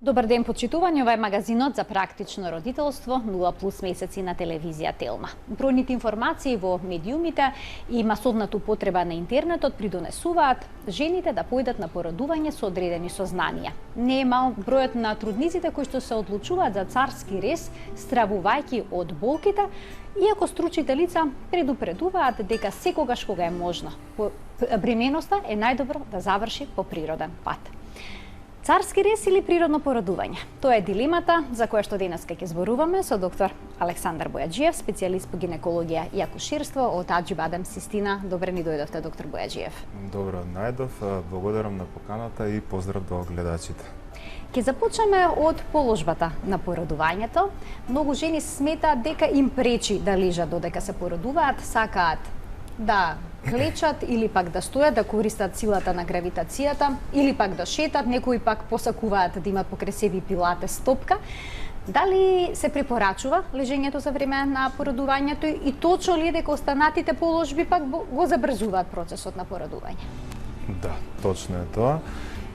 Добар ден, почитување, ова е магазинот за практично родителство 0+ месеци на телевизија Телма. Бројните информации во медиумите и масовната употреба на интернетот придонесуваат жените да појдат на породување со одредени сознанија. Не е мал бројот на трудниците кои што се одлучуваат за царски рез, стравувајќи од болките, иако стручните лица предупредуваат дека секогаш кога е можно, бременоста е најдобро да заврши по природен пат. Царски рез или природно породување? Тоа е дилемата за која што денес ќе зборуваме со доктор Александар Бојаджиев, специјалист по гинекологија и акуширство од Аџибадем Систина. Добре ни дојдовте, доктор Бојаджиев. Добро најдов, благодарам на поканата и поздрав до гледачите. Ќе започнеме од положбата на породувањето. Многу жени сметаат дека им пречи да лежат додека се породуваат, сакаат да клечат или пак да стојат, да користат силата на гравитацијата, или пак да шетат, некои пак посакуваат да имат покрај себе пилатес стопка. Дали се препорачува лежењето за време на породувањето и точно ли е дека останатите положби пак го забрзуваат процесот на породување? Да, точно е тоа.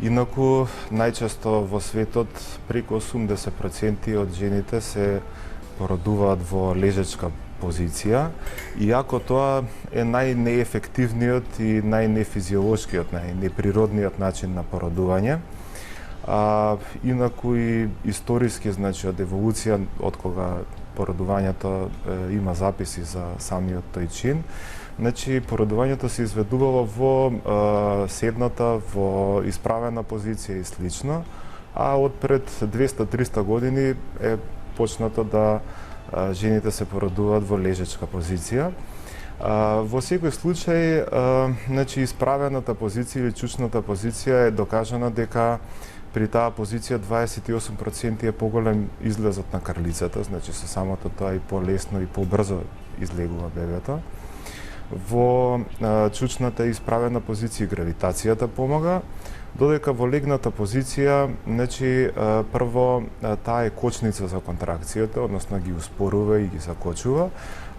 Инаку, најчесто во светот преку 80% од жените се породуваат во лежачка позиција, иако тоа е најнеефективниот и најнефизиолошкиот, најнеприродниот начин на породување. Инаку и историски, значи од еволуција, од кога породувањето има записи за самиот тој чин, значи породувањето се изведувало во седната, во исправена позиција и слично, а од пред 200-300 години е почнато да жените се породуваат во лежачка позиција. Во секој случај, значи исправената позиција или чучната позиција е докажано дека при таа позиција 28% е поголем излезот на крлицата, значи со самото тоа и полесно и побрзо излегува бебето. Во чучната исправена позиција гравитацијата помага, додека во легната позиција, значи прво таа е кочница за контракцијата, односно ги успорува и ги закочува,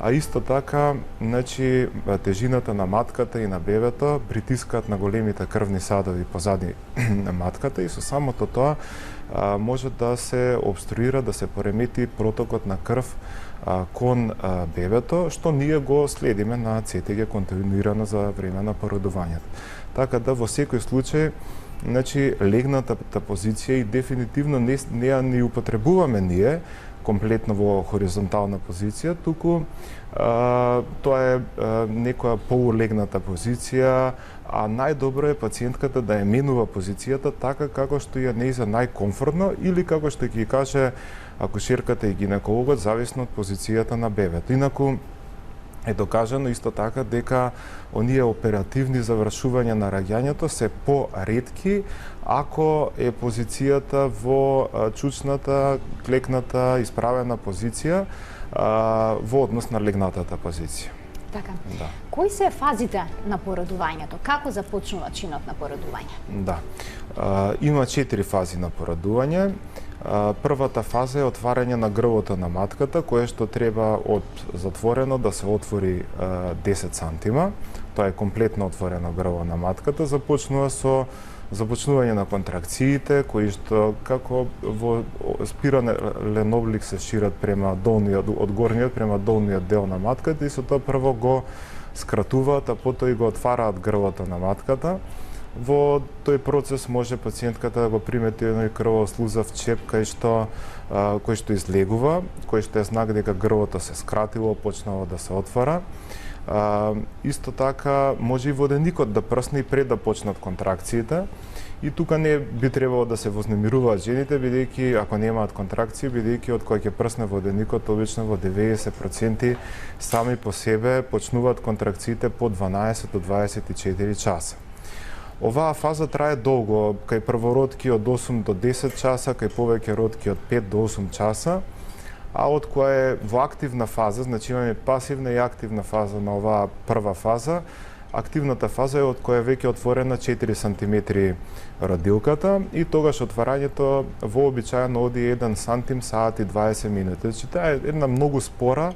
а исто така, значи тежината на матката и на бебето притискаат на големите крвни садови позади на матката и со самото тоа може да се обструира, да се поремети протокот на крв кон бебето, што ние го следиме на ЦТГ континуирано за време на породувањето. Така да во секој случај, значи легната позиција и дефинитивно не ја ни употребуваме ние комплетно во хоризонтална позиција, туку тоа е некоја полулегната позиција, а најдобро е пациентката да ја менува позицијата така како што ја нејзе најкомфортно или како што ќе каже акушерката и гинекологот, зависно од позицијата на бебето. Инаку е докажано исто така дека оние оперативни завршувања на раѓањето се поретки ако е позицијата во чучната, клекната, исправена позиција во однос на легнатата позиција. Така. Да. Кои се фазите на породувањето? Како започнува чинот на породување? Да. Има 4 фази на породување. Првата фаза е отварање на грлото на матката, кое што треба од затворено да се отвори 10 сантима. Тоа е комплетно отворено грло на матката. Започнува со започнување на контракциите, кои што како во спирален облик се шират према долниот, од горниот према долниот дел на матката и со тоа прво го скратуваат, а потоа и го отвараат грлото на матката. Во тој процес може пациентката да го примети едној крвослузав чеп кој што излегува, кој што е знак дека грлото се скратило, почнало да се отвара. Исто така може и воденикот да прсне и пред да почнат контракциите. И тука не би требало да се вознемируваат жените, бидејќи ако немаат контракции, бидејќи од кога ќе прсне воденикот, обично во 90% сами по себе почнуваат контракциите по 12 до 24 часа. Оваа фаза трае долго, кај првородки од 8 до 10 часа, кај повеќе родки од 5 до 8 часа, а од која е во активна фаза, значи имаме пасивна и активна фаза на оваа прва фаза. Активната фаза е од која веќе отворена 4 сантиметри родилката и тогаш отварањето вообичаено оди 1 сантим саат и 20 минути. Значи таа е една многу спора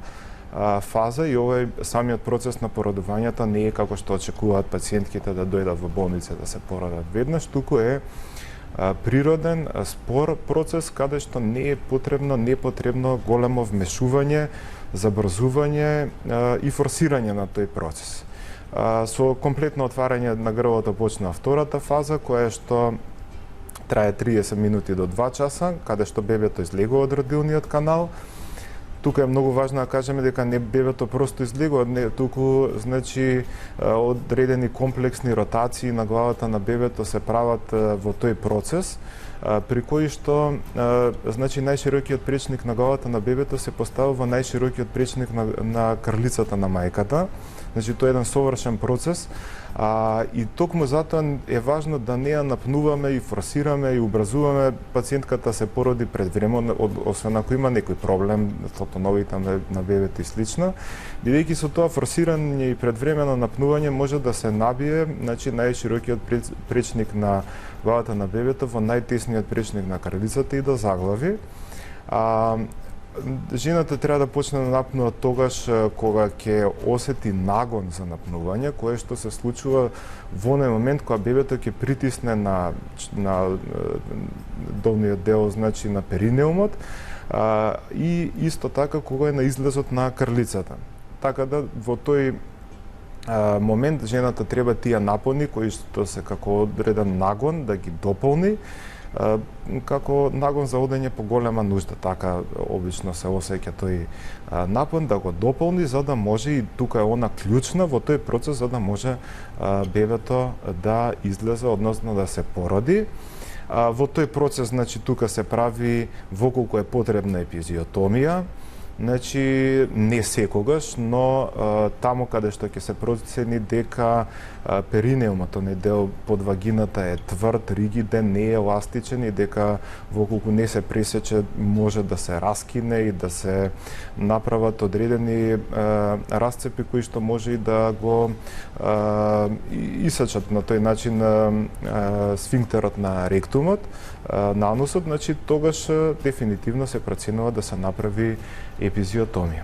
фаза и овој самиот процес на породувањето не е како што очекуваат пациентките да дојдат во болница да се породат веднаш, туку е природен, спор процес каде што не е непотребно големо вмешување, забрзување и форсирање на тој процес. Со комплетно отварање на грлото почнува втората фаза, која што трае 30 минути до 2 часа, каде што бебето излегува од родилниот канал. Тука е многу важно да кажеме дека не бебето просто излегува, туку значи одредени комплексни ротации на главата на бебето се прават во тој процес, при кој што значи најширокиот пречник на главата на бебето се поставува во најширокиот пречник на крлицата на мајката. Значи тоа е еден совршен процес, и токму затоа е важно да не ја напнуваме и форсираме и образуваме пациентката се породи пред време, освен ако има некој проблем со тоновите на бебето и слично, бидејќи со тоа форсирање и предвремено напнување може да се набие, значи најширокиот пречник на главата на бебето во најтесниот пречник на крлицата и да заглави. Жената треба да почне да напнува тогаш кога ќе осети нагон за напнување, кое што се случува во оној момент кога бебето ќе притисне на долниот дел, значи на перинеумот, и исто така кога е на излезот на крлицата. Така да во тој момент жената треба тие напони кои што се како одреден нагон да ги дополни, како нагон за одење по голема нужда, така обично се осеќа тој напон, да го дополни за да може, и тука е она клучна во тој процес, за да може бебето да излезе, односно да се породи. Во тој процес, значи, тука се прави воколку е потребна епизиотомија, значи не секогаш, но таму каде што ќе се процени дека перинеумот, тој дел под вагината е тврд, ригиден, не е еластичен и дека воколку не се пресече може да се раскине и да се направат одредени расцепи кои што може и да го исечат на тој начин сфинктерот на ректумот, на анусот, значи тогаш дефинитивно се проценува да се направи епизиотомија.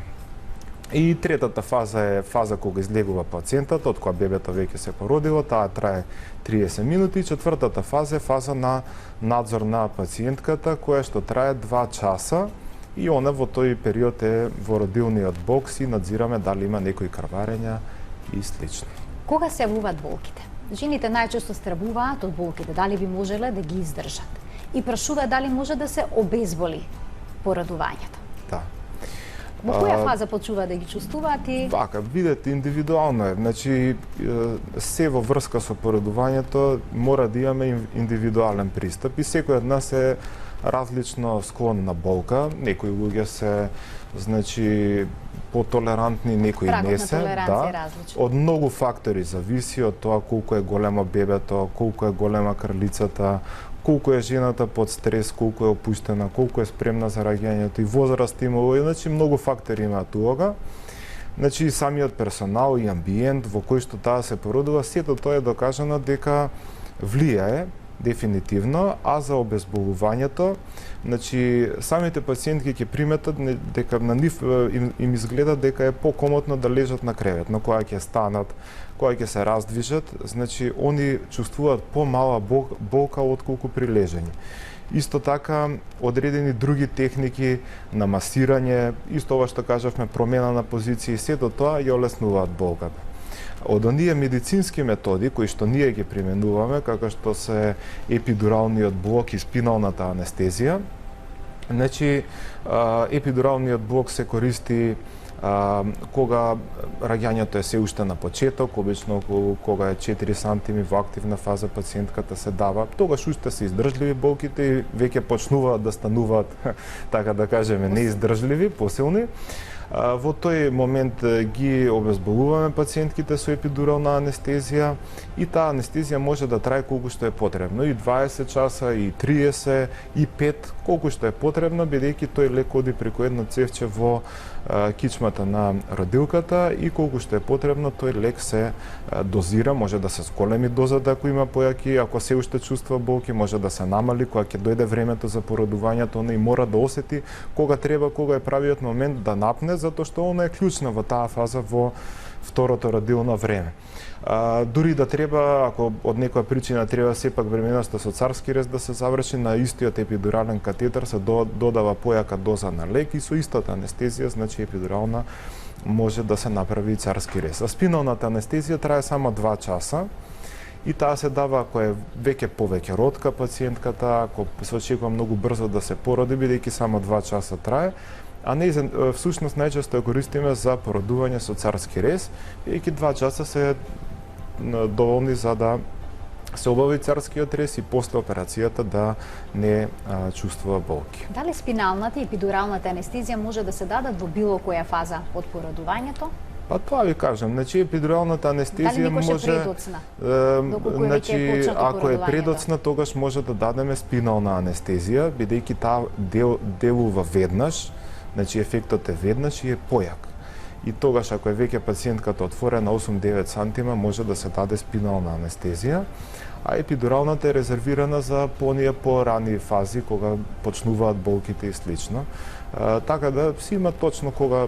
И третата фаза е фаза кога излегува пациентот, од кога бебето веќе се породило, таа трае 30 минути. Четвртата фаза е фаза на надзор на пациентката, која што трае 2 часа, и она во тој период е во родилниот бокс и надзираме дали има некои крварења и слично. Кога се јавуваат болките? Жените најчесто стравуваат од болките, дали би можеле да ги издржат? И прашуваат дали може да се обезболи породувањето. Да. Во која фаза почнуваат да ги чувствуваат и... Вака, видете, индивидуално е. Значи, се во врска со породувањето мора да имаме индивидуален пристап и секој од нас е различно склон на болка. Некои луѓе се, значи, потолерантни, некои не се. Да. Од многу фактори зависи, од тоа колку е големо бебето, колку е голема крлицата, колку е жената под стрес, колку е опуштена, колку е спремна за раѓањето и возраст има, значи многу фактори имаат улога. Значи и самиот персонал и амбиент во кој што таа се породува, сето тоа е докажано дека влијае дефинитивно, а за обезболувањето, значи самите пациентки ќе приметат дека на нив им изгледа дека е покомотно да лежат на кревет, но кога ќе станат, кога ќе се раздвижат, значи они чувствуваат помала болка отколку при лежење. Исто така, одредени други техники на масирање, исто ова што кажавме, промена на позиција, сето тоа ја олеснуваат болката. Од оние медицински методи кои што ние ги применуваме, како што се епидуралниот блок и спиналната анестезија, значи епидуралниот блок се користи кога раѓањето е се уште на почеток, обично кога е 4 сантими во активна фаза пациентката се дава, тогаш уште се издржливи болките и веќе почнуваат да стануваат, така да кажеме, неиздржливи, посилни. Во тој момент ги обезболуваме пациентките со епидурална анестезија и таа анестезија може да трае колку што е потребно, и 20 часа, и 30, и 5, колку што е потребно, бидејќи тој лек оди преку едно цевче во кичмата на родилката и колку што е потребно тој лек се дозира, може да се зголеми дозата ако има појаки, ако се уште чувства болки, може да се намали, кога ќе дојде времето за породувањето, она и мора да осети кога треба, кога е правиот момент да напне, затоа што она е клучна во таа фаза во второто родилно време. Дури да треба, ако од некоја причина треба сепак бременоста со царски рез да се заврши, на истиот епидурален катетер се додава појака доза на лек и со истата анестезија, значи епидурална, може да се направи царски рез. А спиналната анестезија трае само 2 часа и таа се дава ако е веќе повеќе родка пациентката, ако се очекува многу брзо да се породи, бидејќи само 2 часа трае, а всушност најчесто ја користиме за породување со царски рез, бидејќи 2 часа се доволни за да се обави царскиот рез и после операцијата да не чувствува болки. Дали спиналната и епидуралната анестезија може да се дадат во било која фаза од породувањето? Па тоа ви кажам, значи епидуралната анестезија може значи ако е предоцна, тогаш може да дадеме спинална анестезија, бидејќи таа делува веднаш, значи ефектот е веднаш и е појак. И тогаш ако е веќе пациентката отворена 8-9 сантима, може да се даде спинална анестезија, а епидуралната е резервирана за поние порани фази кога почнуваат болките и слично. Така да си има точно кога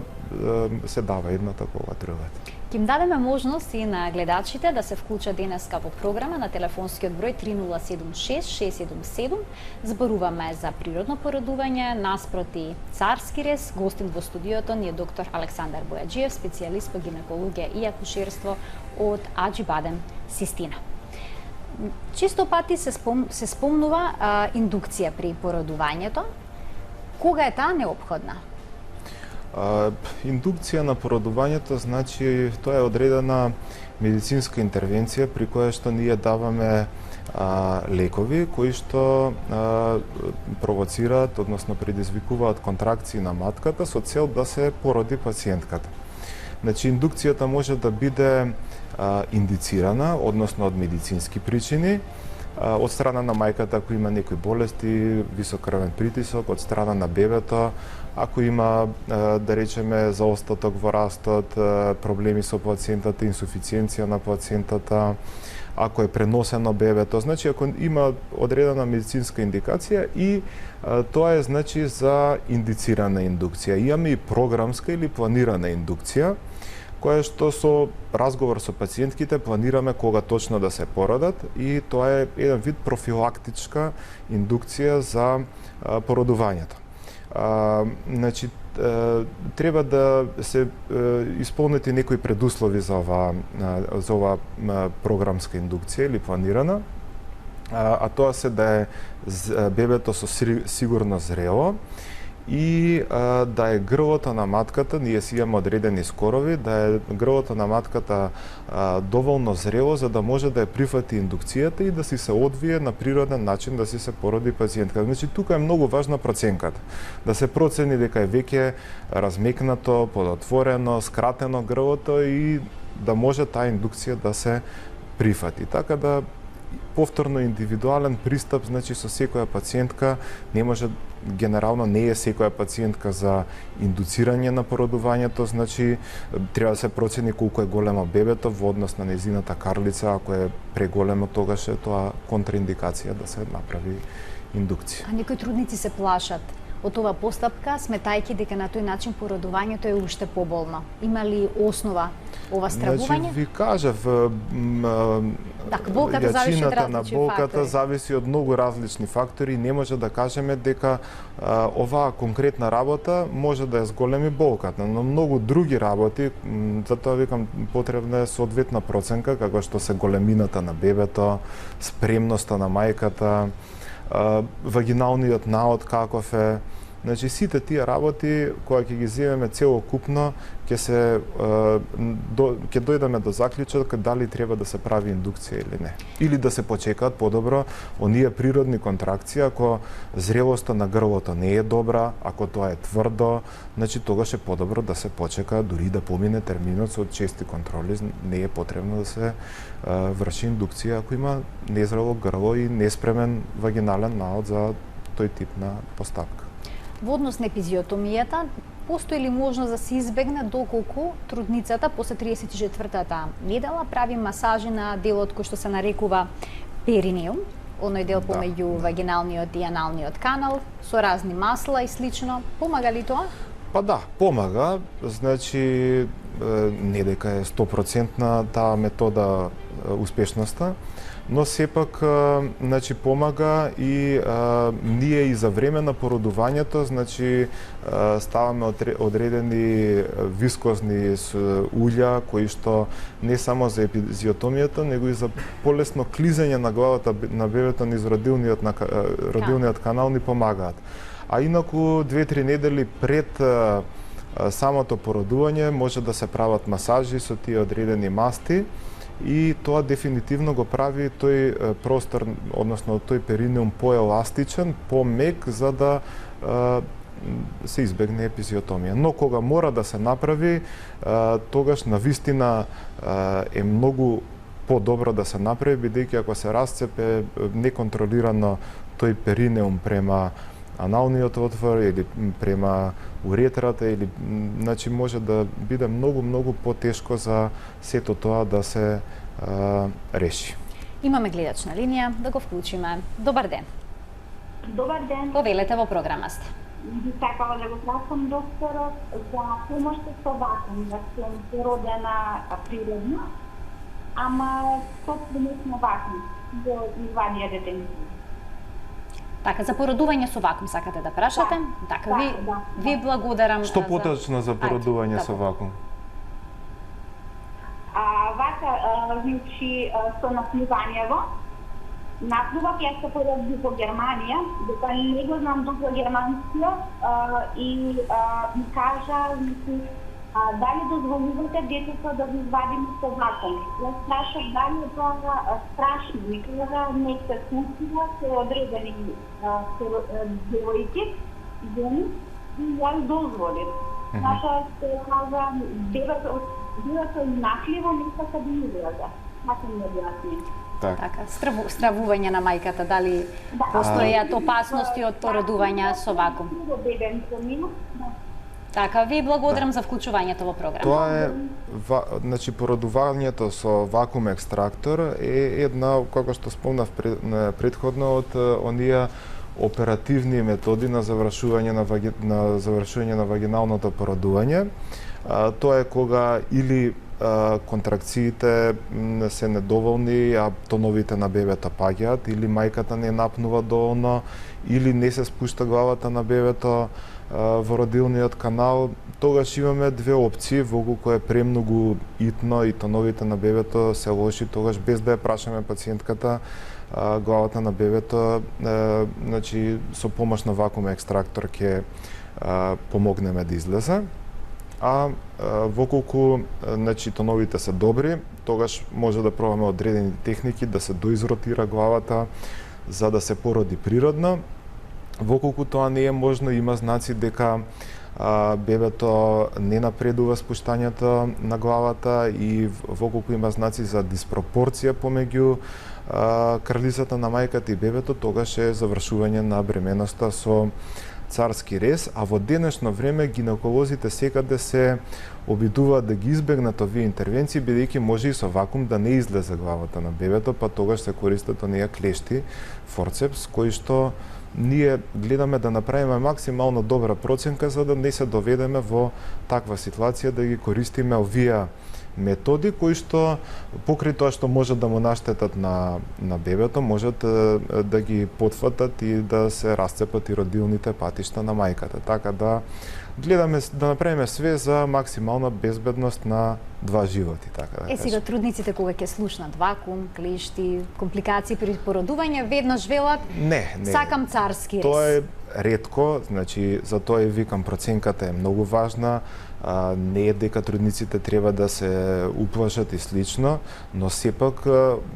се дава едната, кога другата. Ќе им дадеме можност и на гледачите да се вклучат денеска во програма на телефонскиот број 3076-677. Зборуваме за природно породување, наспроти царски рез. Гостин во студиото ни е доктор Александар Бојаджиев, специјалист по гинекологија и акушерство од Аџибаден, Систина. Често пати се спомнува индукција при породувањето. Кога е таа неопходна? Индукција на породувањето значи тоа е одредена медицинска интервенција при која што ние даваме лекови кои што провоцираат, односно предизвикуваат контракции на матката со цел да се породи пациентката. Значи индукцијата може да биде индицирана, односно од медицински причини, од страна на мајката ако има некои болести, висок крвен притисок, од страна на бебето, ако има, да речеме, заостаток во растот, проблеми со плацентата, инсуфициенција на плацентата, ако е преносено бебето, значи ако има одредена медицинска индикација и тоа е значи за индицирана индукција. Имаме и програмска или планирана индукција, која што со разговор со пациентките планираме кога точно да се породат и тоа е еден вид профилактичка индукција за породувањето. Значи, треба да се исполнети некои предуслови за ова програмска индукција или планирана, а тоа се да е бебето со сигурно зрело и да е грлото на матката, ние си имаме одредени скорови, да е грлото на матката доволно зрело за да може да ја прифати индукцијата и да си се одвие на природен начин да си се породи пациентка. Значи тука е многу важна проценката. Да се процени дека е веќе размекнато, подотворено, скратено грлото и да може таа индукција да се прифати. Така да повторно индивидуален пристап, значи со секоја пациентка не може, генерално не е секоја пациентка за индуцирање на породувањето, значи треба да се процени колку е големо бебето во однос на нејзината карлица, ако е преголемо тогаш е тоа контраиндикација да се направи индукција. А некои трудници се плашат од оваа постапка, сметајќи дека на тој начин породувањето е уште поболно. Има ли основа ова стравување? Значи, ви кажав, болката зависи од јачината на различни болката фактори. зависи од многу различни фактори и не може да кажеме дека оваа конкретна работа може да ја зголеми болката, но многу други работи, затоа викам потребна е соодветна проценка, како што се големината на бебето, спремноста на мајката, вагиналниот наод каков е. Значи сите тие работи кога ќе ги земеме целокупно ќе дојдеме до заклучок дали треба да се прави индукција или не. Или да се почекаат подобро оние природни контракции ако зрелоста на грлото не е добра, ако тоа е тврдо, значи тогаш е подобро да се почека дури да помине терминот со чести контроли, не е потребно да се врши индукција ако има незрело грло и неспремен вагинален наод за тој тип на постапка. Во однос на епизиотомијата, постои ли можност да се избегне доколку трудницата после 34-та недела прави масажи на делот кој што се нарекува перинеум, оној дел помеѓу вагиналниот и аналниот канал, со разни масла и слично. Помага ли тоа? Па да, помага. Значи, не дека е 100% таа метода успешноста, но сепак значи помага и ние и за време на породувањето, значи ставаме одредени вискозни уља кои што не само за епизиотомијата, него и за полесно клизење на главата на бебето низ родилниот канал ни помагаат. А инаку 2-3 недели пред самото породување може да се прават масажи со тие одредени масти и тоа дефинитивно го прави тој простор, односно тој перинеум поеластичен, помек за да се избегне епизиотомија. Но кога мора да се направи, тогаш навистина е многу подобро да се направи, бидејќи ако се расцепе неконтролирано тој перинеум према аналниот отвор или према уретрата, или значи може да биде многу потешко за сето тоа да се реши. Имаме гледач на линија, да го вклучиме. Добар ден. Добар ден. Повелете, во програма сте. Сакала да го прашам докторот за помошта со вакуум, да сум породена природно, ама со примесно вакуум до извадија детенци. Така, за породување со вакуум сакате да прашате? Да, така, ви благодарам. Што поточно за породување со вакуум? Значи, со наплувањево, наплував, јас се породив во Германија, дека не го знам добро германски, и ми кажа, дали дозволувате детето да го извадиме со вакуум. Јас прашав дали е тоа страшно, ми кажа не се случува со одредени девојки, жени, и јас дозволив. Значи, се кажа, бебето накливо не сака да излезе. Така ми објасни. Така, стравување на мајката, дали постојат опасности од породување со вакуум? Така, ви благодарам за вклучувањето во програма. Тоа е, значи, породувањето со вакуум екстрактор е една, како што спомнав предходно, од оние оперативни методи на завршување на вагиналното породување. Тоа е кога или контракциите се недоволни, а тоновите на бебето паѓаат, или мајката не напнува доволно, или не се спушта главата на бебето во родилниот канал, тогаш имаме две опции, во кој е премногу итно и тоновите на бебето се лоши, тогаш без да ја прашаме пациентката, главата на бебето, значи со помош на вакуум екстрактор ќе помогнеме да излезе. А воколку значи тоновите се добри, тогаш може да пробаме одредени техники да се доизротира главата за да се породи природно. Воколку тоа не е можно, има знаци дека бебето не напредува спуштањето на главата и воколку има знаци за диспропорција помеѓу крлицата на мајката и бебето, тогаш е завршување на бременоста со царски рез, а во денешно време гинеколозите секаде се обидуваат да ги избегнат овие интервенции, бидејќи може и со вакуум да не излезе главата на бебето, па тогаш се користат оние клешти, форцепс, кои што ние гледаме да направиме максимално добра проценка за да не се доведеме во таква ситуација да ги користиме овие методи кои што покрај тоа што можат да му наштетат на бебето, можат да ги потфатат и да се расцепат и родилните патишта на мајката. Така да гледаме да направиме све за максимална безбедност на два животи, така да кажем. Сега трудниците кога ќе слушнат вакуум, клешти, компликации при породување, веднаш велат не. Сакам царски рез. Тоа е ретко, значи за тоа и викам проценката е многу важна. Не е дека трудниците треба да се уплашат и слично, но сепак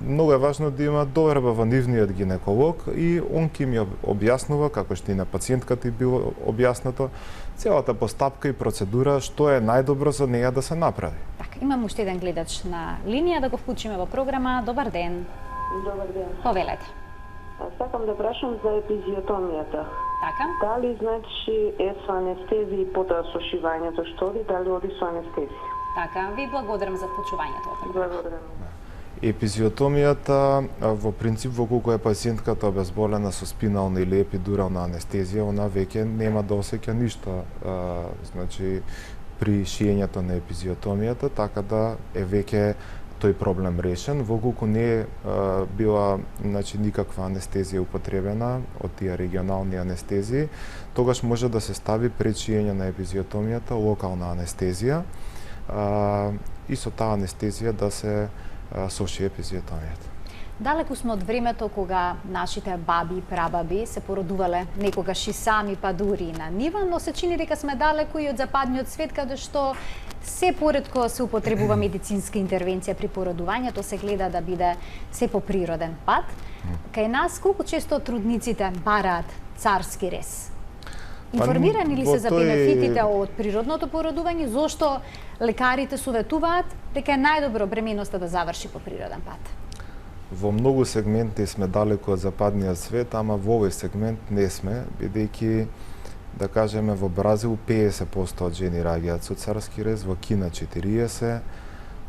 многу е важно да има доверба во нивниот гинеколог и он ќе ми објаснува, како што и на пациентката и било објаснато, целата постапка и процедура, што е најдобро за неја да се направи. Така, имам уште еден гледач на линија, да го вклучиме во програма. Добар ден. Добар ден. Повелете. Сакам да прашам за епизиотомијата. Така. Дали значи е со анестезија и потоа со шивањето што ли, дали оди со анестезија? Така, ви благодарам за вклучувањето. Благодарам. Епизиотомијата во принцип во колку е пациентката обезболена со спинална или епидурална анестезија, она веќе нема да осеќа ништо. Значи при шиењето на епизиотомијата, така да е веќе тој проблем решен, во колку не била никаква анестезија употребена од тие регионални анестезии, тогаш може да се стави пред шиење на епизиотомијата локална анестезија и со таа анестезија да се соши епизиотомијата. Далеку сме од времето кога нашите баби и прабаби се породувале некогаш и сами, па дури и на нива, но се чини дека сме далеку и од западниот свет, каде што се поретко се употребува медицинска интервенција при породувањето, се гледа да биде се по природен пат. Кај нас колку често трудниците бараат царски рез? Информирани ли се за бенефитите од природното породување, зошто лекарите советуваат дека е најдобро бременоста да заврши по природен пат? Во многу сегменти сме далеку од западниот свет, ама во овој сегмент не сме, бидејќи, да кажеме, во Бразил 50% од жени раѓаат со царски рез, во Кина 40%,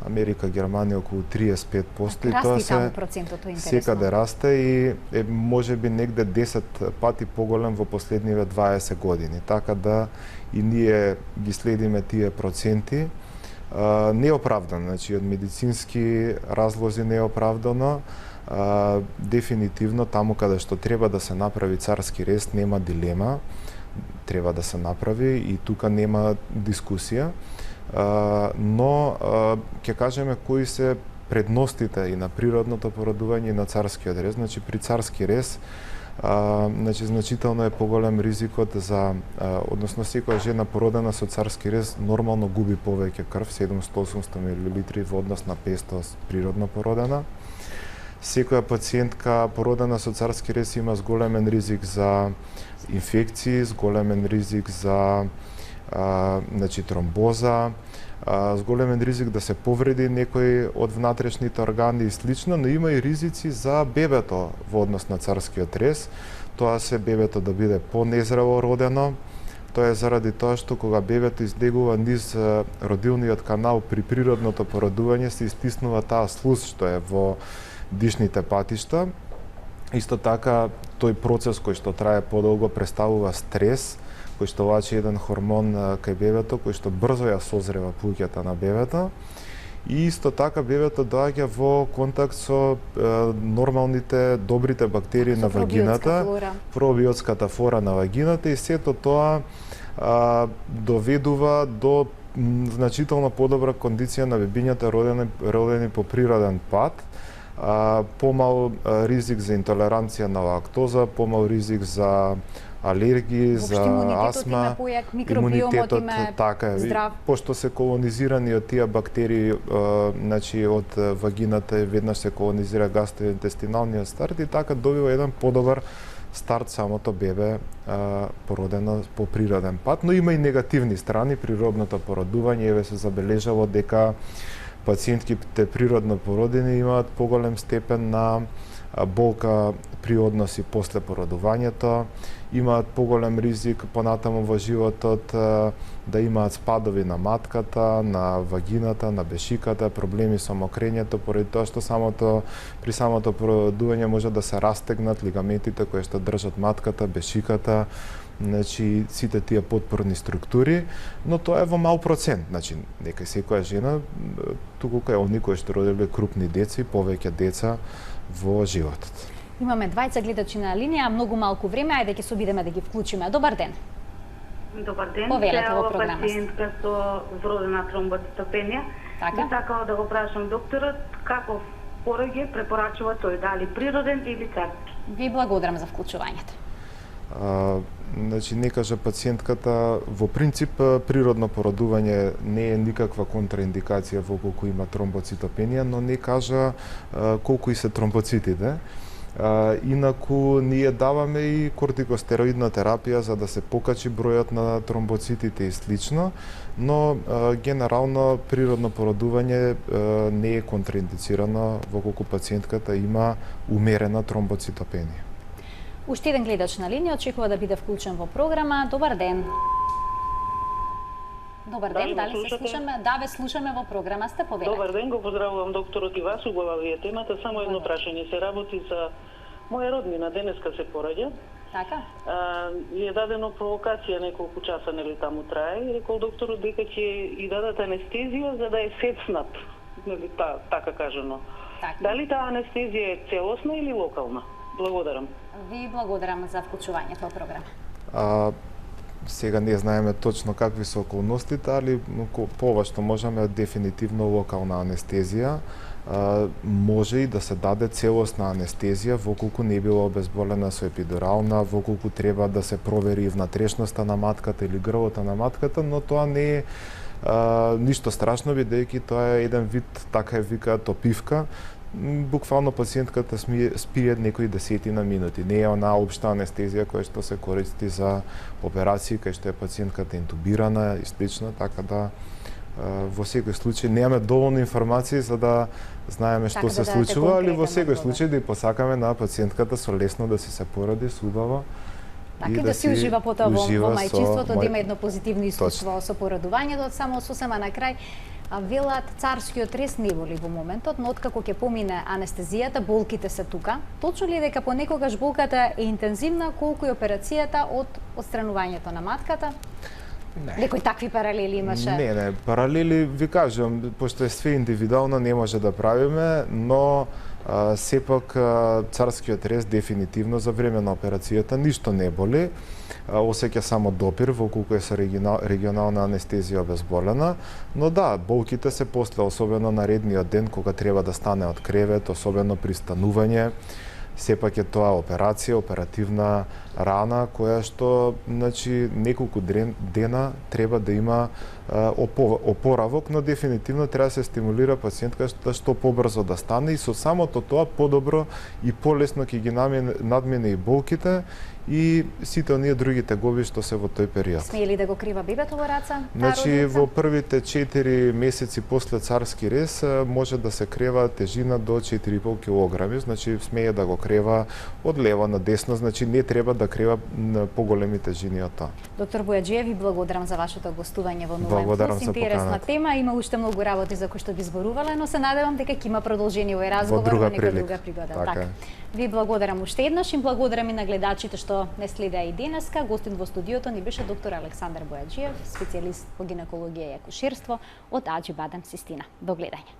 Америка, Германија околу 35%, и тоа се секаде расте и е можеби негде 10 пати поголем во последниве 20 години. Така да и ние ги следиме тие проценти. Неоправдано, значи од медицински разлози неоправдано. Дефинитивно таму каде што треба да се направи царски рез нема дилема, треба да се направи и тука нема дискусија. Но ќе кажеме кои се предностите и на природното породување и на царскиот рез. Значи при царски рез значително е поголем ризикот за, односно секоја жена породена со царски рез нормално губи повеќе крв, 700-800 мл во однос на 500 природно породена. Секоја пациентка породена со царски рез има зголемен ризик за инфекции, зголемен ризик за тромбоза, зголемен ризик да се повреди некој од внатрешните органи и слично, но има и ризици за бебето во однос на царскиот рез. Тоа се бебето да биде понезрело родено. Тоа е заради тоа што кога бебето издегува низ родилниот канал при природното породување се истиснува таа слуз што е во дишните патишта. Исто така тој процес кој што трае подолго представува стрес, кој што влачи еден хормон кај бебето, кој што брзо ја созрева плуќата на бебето. И исто така бебето доаѓа во контакт со нормалните, добрите бактерии на вагината, пробиотската флора на вагината, и сето тоа доведува до значително подобра кондиција на бебињата родени по природен пат, помал ризик за интолеранција на лактоза, помал ризик за алергии, за астма, имунитетот така е, пошто се колонизирани од тие бактерии, значи од вагината веднаш се колонизира гастроинтестиналниот старт и така добива еден подобар старт самото бебе породено по природен пат, но има и негативни страни природното породување. Еве се забележало дека пациентките природно породени имаат поголем степен на болка при односи после породувањето, имаат поголем ризик понатаму во животот да имаат спадови на матката, на вагината, на бешиката, проблеми со мокрењето, поради тоа што при самото породување може да се растегнат лигаментите кои што држат матката, бешиката, значи сите тие потпорни структури, но тоа е во мал процент. Значи нека секоја жена, туку кај оние кои што родиле крупни деца и повеќе деца во животот. Имаме двајца гледачи на линија, многу малку време, ајде ќе се обидеме да ги вклучиме. Добар ден. Добар ден. Повелете во програмата. Пациентка со вродена тромбоцитопенија. Така. Сакала да го прашам докторот каков пороѓај препорачува тој, дали природен или царски? Ви благодарам за вклучувањето. Значи, не кажа пациентката, во принцип природно породување не е никаква контраиндикација во колку има тромбоцитопенија, но не кажа колку и се тромбоцитите. Инаку ние даваме и кортикостероидна терапија за да се покачи бројот на тромбоцитите и слично, но генерално природно породување не е контраиндицирано во колку пациентката има умерена тромбоцитопенија. Уште еден гледач на линија очекува да биде вклучен во програма. Добар ден. Добар ден, дали се слушаме? Да, ве слушаме во програма, сте повелете. Добар ден, го поздравувам докторот и вас, убава ви е темата. Само едно прашање, се работи за моја роднина, денеска се пораѓа. Така? Е дадено провокација неколку часа, нели таму трае, и рекол докторот дека ќе и дадат анестезија за да е сецнат, нели така кажано. Така. Дали таа анестезија е целосна или локална? Благодарам. Ви благодарам за вклучувањето во програма. Сега не знаеме точно какви се околностите, али по ова што можеме дефинитивно локална анестезија. Може и да се даде целосна анестезија воколку не била обезболена со епидурална, воколку треба да се провери внатрешноста на матката или грлото на матката, но тоа не е ништо страшно, бидејќи тоа е еден вид, така е викаат, опивка. Буквално пациентката спие некои десетина минути. Не е онаа општа анестезија која што се користи за операции, кај што е пациентката интубирана и слично, така да во секој случај немаме доволно информации за да знаеме што се случува, али во секој случај да ја посакаме на пациентката со лесно да се породи, убаво. Така и да си ужива потоа во мајчинството, да има едно позитивно искуство со породувањето. Само сосема на крај, велат царскиот рез не боли во моментот, но откако ќе помине анестезијата, болките се тука. Точно ли е дека понекогаш болката е интензивна колку и операцијата од отстранувањето на матката? Некои такви паралели имаше? Не, паралели ви кажам, пошто е све индивидуално не може да правиме, но сепак царскиот рез дефинитивно за време на операцијата ништо не боли. Осеќа само допир воколку е со регионална анестезија обезболена, но да, болките се после, особено наредниот ден кога треба да стане од кревет, особено при станување. Сепак е тоа операција, оперативна рана која што, значи, неколку дена треба да има опоравок, но дефинитивно треба да се стимулира пациентката што побрзо да стане и со самото тоа подобро и полесно ќе ги надмине и болките и сите оние други тегоби што се во тој период. Смее ли да го крива бебето во раца? Значи, во првите 4 месеци после царски рез може да се крева тежина до 4,5 килограми, значи смее да го крева од лево на десно, значи не треба да крева на поголеми тежини од тоа. Доктор Бојаджиев, ви благодарам за вашето гостување во Нова Плюс. Интересна тема, има уште многу работи за кои што би зборувале, но се надевам дека ќе има продолжение овој разговор во нека друга пригода. Така. Ви благодарам уште еднаш и благодарам и на гледачите што не следеа и денеска. Гостин во студиото ни беше доктор Александар Бојаджиев, специјалист по гинекологија и акушерство од Аџи Бадем Систина. До гледање.